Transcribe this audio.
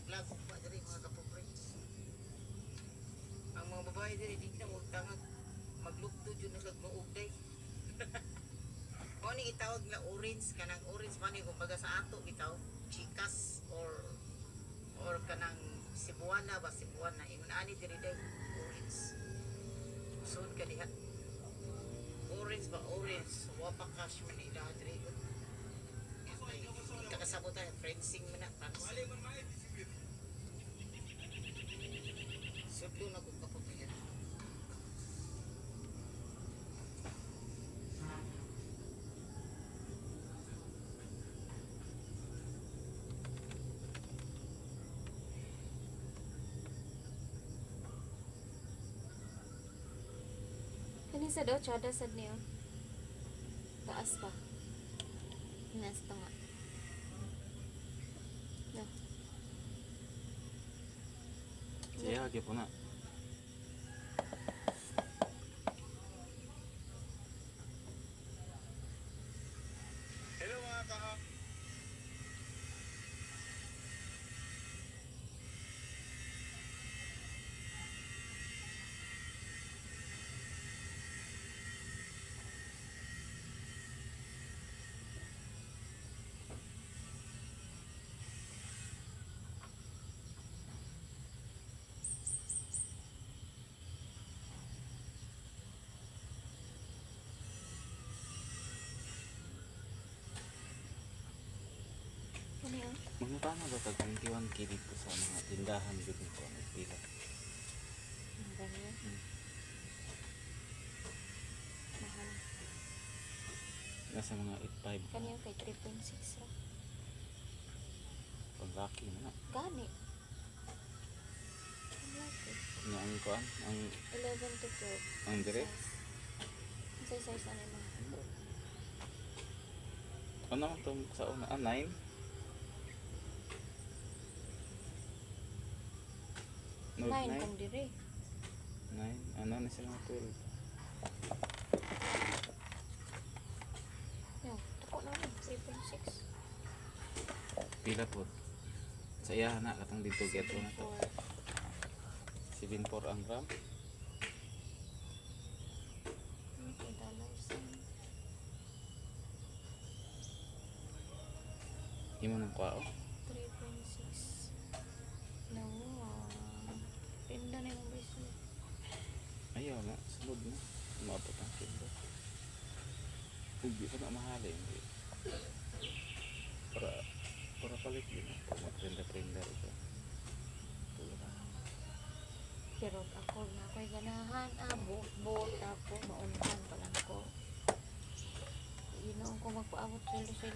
lagok pa diri mga kapobre. Ang mga babae diri di na utang maglugto jud na kag maugday. Mo ni gitawag na orange kanang orange man ni kumbaga sa ato bitaw chikas or kanang Cebuana ba Cebuana ingon ani diri day orange. Sud ka diha. Orange ba orange wa pa kasyo ni ila diri. Kakasabot tayo fencing man na fencing. Sudlo na ko kapag Kani sa daw tsada sad niyo. Taas pa. Nasta nga. No. Siya lagi po na. Hello mga kaha. Kani oh. Mga paano ba pag 21K dito sa mga tindahan dito ko nagpila? Ang ganyan. Mahal. Nasa mga 8.5 Kani oh kay 3.6 ra. pag laki na. Gani. Ang laki. Nga ang kuan, ang 11 to 12. ang dire. Size na naman. Ano naman itong sa una? 9? 9 kung dire. 9? Ano na sila 12? Yo, tako na rin. 3.6. Pila po. Sa iya na katong dito get na to. 7.4 ang gram. Imo nang kwao. 3.6. No. Pinda na yung beso. Ayaw na, sulod na. Umabot ang kindo. Hindi pa na mahalin. Para palit yun. Mag-prenda-prenda ito. Pura. Pero ako na ako'y ganahan. Buot ako. Maunahan pa lang ko. Ginoon ko magpaabot sa